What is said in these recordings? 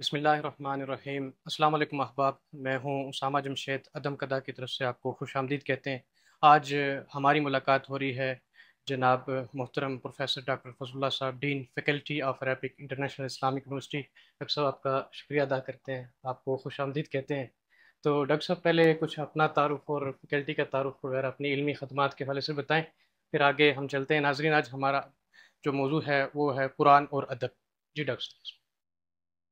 بسم اللہ الرحمن الرحیم۔ السلام علیکم احباب، میں ہوں اسامہ جمشید، عدم کدا کی طرف سے آپ کو خوش آمدید کہتے ہیں۔ آج ہماری ملاقات ہو رہی ہے جناب محترم پروفیسر ڈاکٹر فضل اللہ صاحب، dean faculty of Arabic international Islamic university. Doctor صاحب آپ کا شکریہ ادا کرتے ہیں، آپ کو خوش آمدید کہتے ہیں۔ تو ڈاکٹر صاحب پہلے کچھ اپنا تعارف اور فیکلٹی کا تعارف وغیرہ اپنی علمی خدمات کے حوالے سے بتائیں، پھر آگے ہم چلتے ہیں۔ ناظرین، آج ہمارا جو موضوع ہے وہ ہے قرآن اور ادب۔ جی ڈاکٹر صاحب۔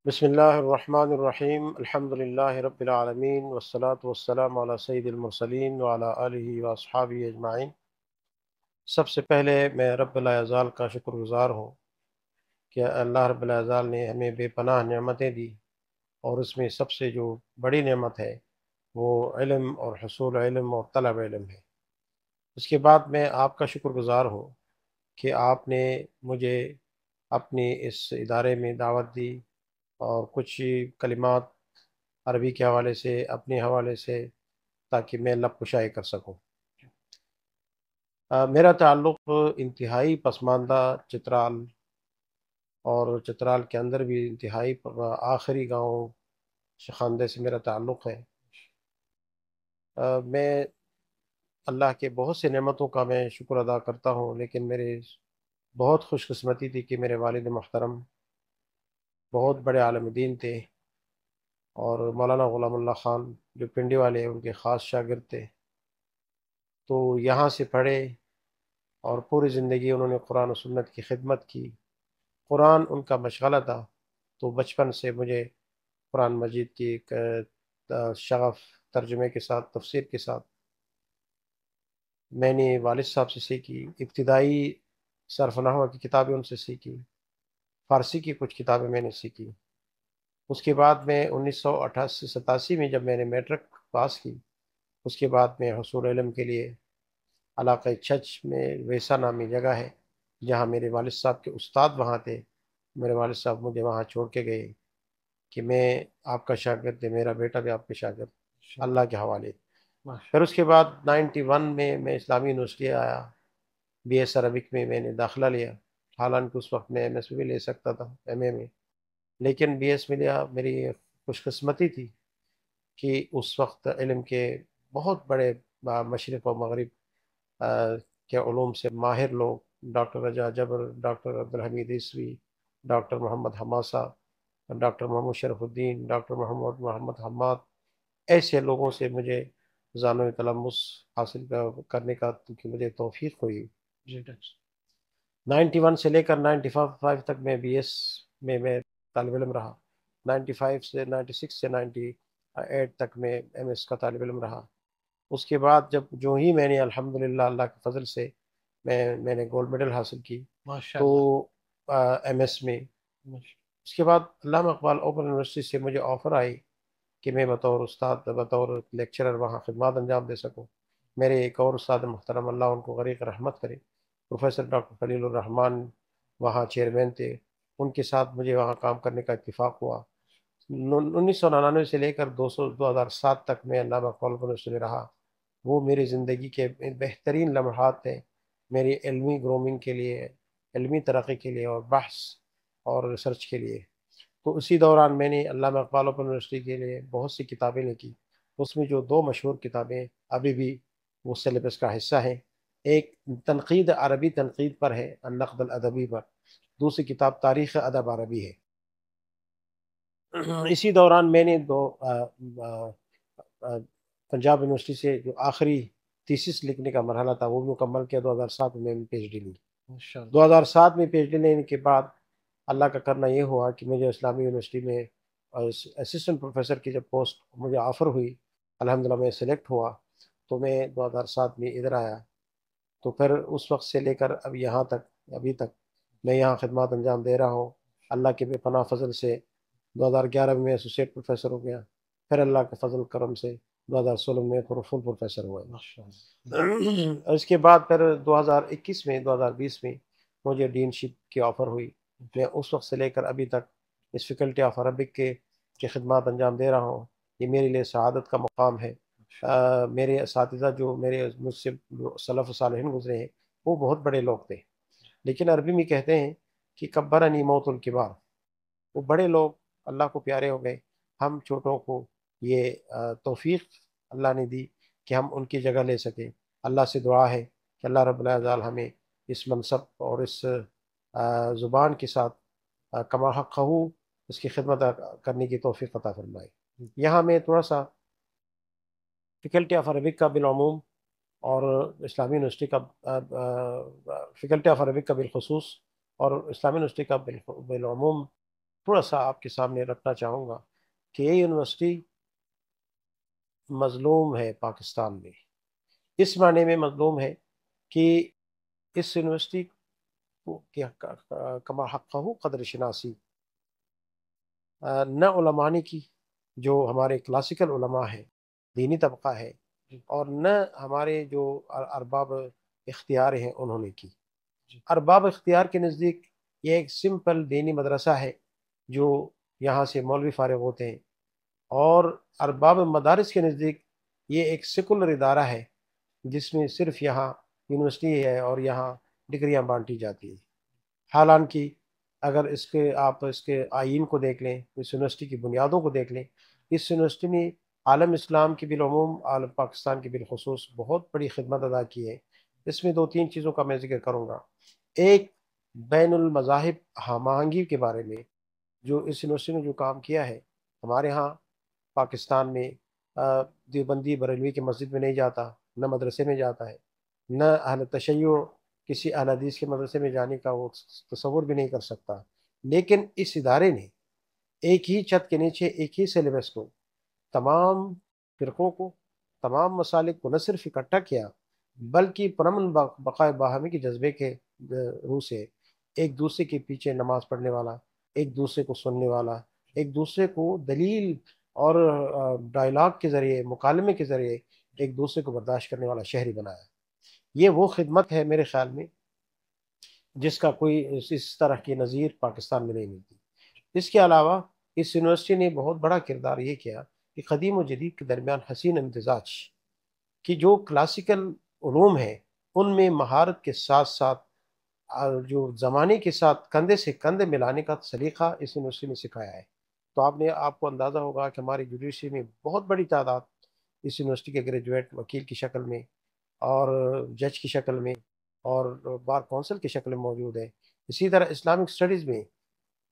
بسم اللہ الرحمن الرحیم الحمد للہ رب العالمین والصلاة والسلام علی سید المرسلین وعلی آلہ واصحابہ اجمعین۔ سب سے پہلے میں رب العزال کا شکر گزار ہوں کہ اللہ رب العزال نے ہمیں بے پناہ نعمتیں دی، اور اس میں سب سے جو بڑی نعمت ہے وہ علم اور حصول علم اور طلب علم ہے۔ اس کے بعد میں آپ کا شکر گزار ہوں کہ آپ نے مجھے اپنی اس ادارے میں دعوت دی اور کچھ کلمات عربی کے حوالے سے اپنے حوالے سے تاکہ میں لب کشائی کر سکوں۔ میرا تعلق انتہائی پسماندہ چترال، اور چترال کے اندر بھی انتہائی آخری گاؤں شخاندے سے میرا تعلق ہے۔ میں اللہ کے بہت سے نعمتوں کا میں شکر ادا کرتا ہوں، لیکن میرے بہت خوش قسمتی تھی کہ میرے والد محترم بہت بڑے عالم دین تھے، اور مولانا غلام اللہ خان جو پنڈی والے ہیں ان کے خاص شاگرد تھے۔ تو یہاں سے پڑھے اور پوری زندگی انہوں نے قرآن و سنت کی خدمت کی۔ قرآن ان کا مشغلہ تھا، تو بچپن سے مجھے قرآن مجید کی ایک شغف ترجمے کے ساتھ، تفسیر کے ساتھ میں نے والد صاحب سے سیکھی۔ ابتدائی صرف نحو کی کتابیں ان سے سیکھی، فارسی کی کچھ کتابیں میں نے سیکھی۔ اس کے بعد میں 1988-87 میں جب میں نے میٹرک پاس کی، اس کے بعد میں حصول علم کے لیے علاقہ چھچ میں ویسا نامی جگہ ہے جہاں میرے والد صاحب کے استاد وہاں تھے، میرے والد صاحب مجھے وہاں چھوڑ کے گئے کہ میں آپ کا شاگرد ہے، میرا بیٹا بھی آپ کے شاگرد، اللہ کے حوالے۔ پھر اس کے بعد 91 میں میں اسلامی یونیورسٹی آیا، بی ایس عربک میں میں نے داخلہ لیا، حالانکہ اس وقت میں ایم ایس بھی لے سکتا تھا ایم اے میں، لیکن بی ایس میں لیا۔ میری خوش قسمتی تھی کہ اس وقت علم کے بہت بڑے مشرق و مغرب کے علوم سے ماہر لوگ، ڈاکٹر رجا جبر، ڈاکٹر عبدالحمید عیسوی، ڈاکٹر محمد حماسہ، ڈاکٹر محمد شرف الدین، ڈاکٹر محمد حماد، ایسے لوگوں سے مجھے زانو تلمس حاصل کرنے کا کہ مجھے توفیق ہوئی۔ جی ڈاکٹر 91 سے لے کر 95 تک میں بی ایس میں طالب علم رہا۔ 95 سے 96 سے 98 تک میں ایم ایس کا طالب علم رہا۔ اس کے بعد جو ہی میں نے الحمدللہ اللہ کے فضل سے میں نے گولڈ میڈل حاصل کی ماشاء تو اللہ۔ ایم ایس میں، اس کے بعد علامہ اقبال اوپن یونیورسٹی سے مجھے آفر آئی کہ میں بطور استاد، بطور لیکچرر وہاں خدمات انجام دے سکوں۔ میرے ایک اور استاد محترم، اللہ ان کو غریق رحمت کرے، پروفیسر ڈاکٹر خلیل الرحمان وہاں چیئرمین تھے، ان کے ساتھ مجھے وہاں کام کرنے کا اتفاق ہوا۔ 1999 سے لے کر 2007 تک میں علامہ اقبال یونیورسٹی میں رہا۔ وہ میری زندگی کے بہترین لمحات ہیں، میری علمی گرومنگ کے لیے، علمی ترقی کے لیے، اور بحث اور ریسرچ کے لیے۔ تو اسی دوران میں نے علامہ اقبال اوپن یونیورسٹی کے لیے بہت سی کتابیں لکھی۔ اس میں جو دو مشہور کتابیں ابھی بھی وہ سلیبس کا حصہ ہیں، ایک تنقید عربی تنقید پر ہے، النقد الادبی پر، دوسری کتاب تاریخ ادب عربی ہے۔ اسی دوران میں نے پنجاب یونیورسٹی سے جو آخری تھیسس لکھنے کا مرحلہ تھا وہ بھی مکمل کیا۔ 2007 میں پی ایچ ڈی لی۔ ماشاء اللہ۔ 2007 میں پی ایچ ڈی لینے کے بعد اللہ کا کرنا یہ ہوا کہ مجھے اسلامی یونیورسٹی میں اسسٹنٹ پروفیسر کی جب پوسٹ مجھے آفر ہوئی، الحمدللہ میں سلیکٹ ہوا، تو میں 2007 میں ادھر آیا۔ تو پھر اس وقت سے لے کر اب یہاں تک، ابھی تک میں یہاں خدمات انجام دے رہا ہوں۔ اللہ کے بے پناہ فضل سے 2011 میں ایسوسیٹ پروفیسر ہو گیا، پھر اللہ کے فضل کرم سے 2016 میں فل پروفیسر ہوا۔ ماشاء اللہ۔ اور اس کے بعد پھر 2020 میں مجھے ڈین شپ کی آفر ہوئی۔ میں اس وقت سے لے کر ابھی تک اس فیکلٹی آف عربک کے خدمات انجام دے رہا ہوں۔ یہ میرے لیے سعادت کا مقام ہے۔ میرے اساتذہ جو مجھ سے سلف و صالحین گزرے ہیں وہ بہت بڑے لوگ تھے، لیکن عربی میں کہتے ہیں کہ کبرنی موت الکبار، وہ بڑے لوگ اللہ کو پیارے ہو گئے. ہم چھوٹوں کو یہ توفیق اللہ نے دی کہ ہم ان کی جگہ لے سکیں. اللہ سے دعا ہے کہ اللہ رب العزت ہمیں اس منصب اور اس زبان کے ساتھ کما حق اس کی خدمت کرنے کی توفیق عطا فرمائے. یہاں میں تھوڑا سا فیکلٹی آف عربک کا بالعموم اور اسلامی یونیورسٹی کا فیکلٹی آف عربک کا بالخصوص اور اسلامی یونیورسٹی کا بالعموم تھوڑا سا آپ کے سامنے رکھنا چاہوں گا کہ یہ یونیورسٹی مظلوم ہے پاکستان میں. اس معنی میں مظلوم ہے کہ اس یونیورسٹی کو کما حقہ قدر شناسی نہ علماء نے کی جو ہمارے کلاسیکل علماء ہیں، دینی طبقہ ہے، اور نہ ہمارے جو ارباب اختیار ہیں انہوں نے کی. ارباب اختیار کے نزدیک یہ ایک سمپل دینی مدرسہ ہے جو یہاں سے مولوی فارغ ہوتے ہیں، اور ارباب مدارس کے نزدیک یہ ایک سیکولر ادارہ ہے جس میں صرف یہاں یونیورسٹی ہے اور یہاں ڈگریاں بانٹی جاتی ہیں. حالانکہ اگر آپ اس کے آئین کو دیکھ لیں، اس یونیورسٹی کی بنیادوں کو دیکھ لیں، اس یونیورسٹی نے عالم اسلام کی بالعموم، عالم پاکستان کی بالخصوص بہت بڑی خدمت ادا کی ہے. اس میں 2-3 چیزوں کا میں ذکر کروں گا. ایک، بین المذاہب ہم آہنگی کے بارے میں جو اس یونیورسٹی نے جو کام کیا ہے. ہمارے ہاں پاکستان میں دیوبندی بریلوی کی مسجد میں نہیں جاتا، نہ مدرسے میں جاتا ہے، نہ اہل تشیع کسی اہل حدیث کے مدرسے میں جانے کا وہ تصور بھی نہیں کر سکتا. لیکن اس ادارے نے ایک ہی چھت کے نیچے ایک ہی سلیبس کو، تمام فرقوں کو، تمام مسالک کو نہ صرف اکٹھا کیا بلکہ پرامن بقائے باہمی کے جذبے کے روح سے ایک دوسرے کے پیچھے نماز پڑھنے والا، ایک دوسرے کو سننے والا، ایک دوسرے کو دلیل اور ڈائلاگ کے ذریعے، مکالمے کے ذریعے ایک دوسرے کو برداشت کرنے والا شہری بنایا. یہ وہ خدمت ہے میرے خیال میں جس کا کوئی اس طرح کی نظیر پاکستان میں نہیں ملتی. اس کے علاوہ اس یونیورسٹی نے بہت بڑا کردار یہ کیا کہ قدیم و جدید کے درمیان حسین امتزاج کی جو کلاسیکل علوم ہیں ان میں مہارت کے ساتھ ساتھ جو زمانے کے ساتھ کندھے سے کندھے ملانے کا سلیقہ اس یونیورسٹی نے سکھایا ہے. تو آپ کو اندازہ ہوگا کہ ہماری جوڈیشری میں بہت بڑی تعداد اس یونیورسٹی کے گریجویٹ وکیل کی شکل میں اور جج کی شکل میں اور بار کونسل کی شکل میں موجود ہے. اسی طرح اسلامک اسٹڈیز میں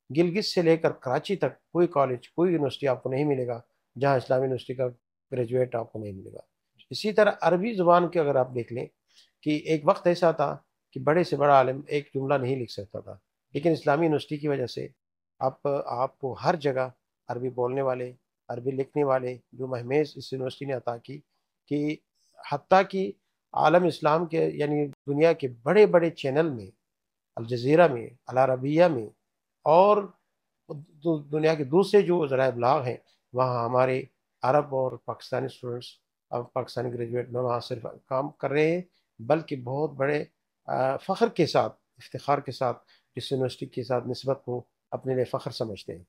گلگت سے لے کر کراچی تک کوئی کالج، کوئی یونیورسٹی آپ کو نہیں ملے گا جہاں اسلامی یونیورسٹی کا گریجویٹ آپ کو نہیں ملے گا. اسی طرح عربی زبان کے اگر آپ دیکھ لیں کہ ایک وقت ایسا تھا کہ بڑے سے بڑا عالم ایک جملہ نہیں لکھ سکتا تھا، لیکن اسلامی یونیورسٹی کی وجہ سے آپ کو ہر جگہ عربی بولنے والے، عربی لکھنے والے جو مہمیز اس یونیورسٹی نے عطا کی کہ حتیٰ کہ عالم اسلام کے یعنی دنیا کے بڑے بڑے چینل میں، الجزیرہ میں، العربیہ میں اور دنیا کے دوسرے جو ذرائع ابلاغ ہیں وہاں ہمارے عرب اور پاکستانی اسٹوڈنٹس، اب پاکستانی گریجویٹ میں وہاں صرف کام کر رہے ہیں بلکہ بہت بڑے فخر کے ساتھ، افتخار کے ساتھ اس یونیورسٹی کے ساتھ نسبت کو اپنے لیے فخر سمجھتے ہیں.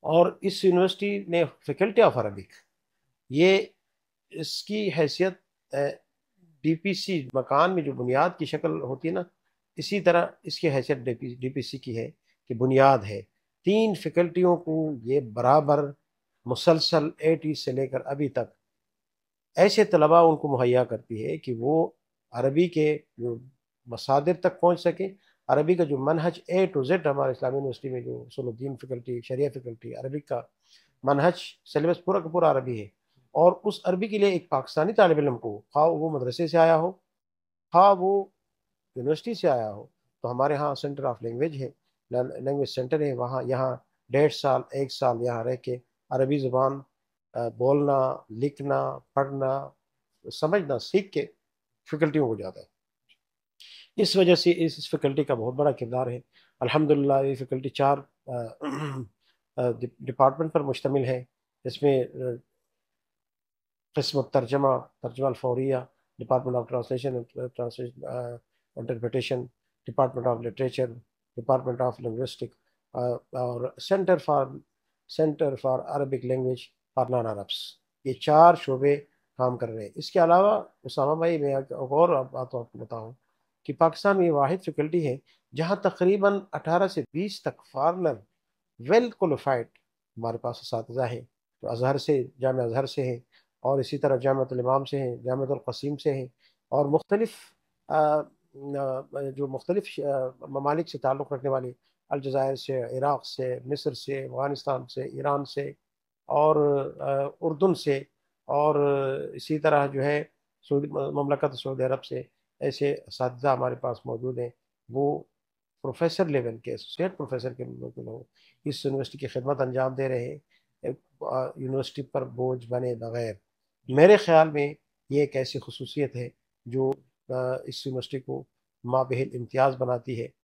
اور اس یونیورسٹی نے فیکلٹی آف عربک، یہ اس کی حیثیت ڈی پی سی مکان میں جو بنیاد کی شکل ہوتی ہے نا، اسی طرح اس کی حیثیت ڈی پی سی کی ہے کہ بنیاد ہے. 3 فیکلٹیوں کو یہ برابر مسلسل 80 سے لے کر ابھی تک ایسے طلباء ان کو مہیا کرتی ہے کہ وہ عربی کے جو مصادر تک پہنچ سکیں. عربی کا جو منہج A to Z ہمارے اسلامی یونیورسٹی میں جو اصول الدین فیکلٹی، شریعہ فیکلٹی، عربک کا منہج سلیبس پورا کا پورا عربی ہے. اور اس عربی کے لیے ایک پاکستانی طالب علم کو، خواہ وہ مدرسے سے آیا ہو، خواہ وہ یونیورسٹی سے آیا ہو، تو ہمارے ہاں سینٹر آف لینگویج ہے، لینگویج سینٹر ہے، وہاں یہاں 1.5 سال 1 سال یہاں رہ کے عربی زبان بولنا، لکھنا، پڑھنا، سمجھنا سیکھ کے فیکلٹیوں کو جاتا ہے. اس وجہ سے اس فیکلٹی کا بہت بڑا کردار ہے. الحمدللہ یہ فیکلٹی 4 ڈپارٹمنٹ پر مشتمل ہے. اس میں قسم ترجمہ الفوریہ، department of translation interpretation, department of literature, department of linguistic اور centre for Arabic language for non Arabs. یہ 4 شعبے کام کر رہے ہیں. اس کے علاوہ اسامہ بھائی میں ایک اور بات آپ کو بتاؤں کہ پاکستان میں یہ واحد فیکلٹی ہے جہاں تقریباً 18 سے 20 تک فارنر ویل qualified ہمارے پاس اساتذہ ہیں جو ازہر سے، جامعہ ازہر سے ہیں، اور اسی طرح جامعۃ الامام سے ہیں، جامعۃ القصیم سے ہیں، اور مختلف جو مختلف ممالک سے تعلق رکھنے والے، الجزائر سے، عراق سے، مصر سے، افغانستان سے، ایران سے، اور اردن سے، اور اسی طرح جو ہے مملکت سعودی عرب سے، ایسے اساتذہ ہمارے پاس موجود ہیں۔ وہ پروفیسر لیول کے، اسٹیٹ پروفیسر کے لوگ اس یونیورسٹی کی خدمت انجام دے رہے ہیں، یونیورسٹی پر بوجھ بنے بغیر۔ میرے خیال میں یہ ایک ایسی خصوصیت ہے جو اس یونیورسٹی کو مابہل امتیاز بناتی ہے۔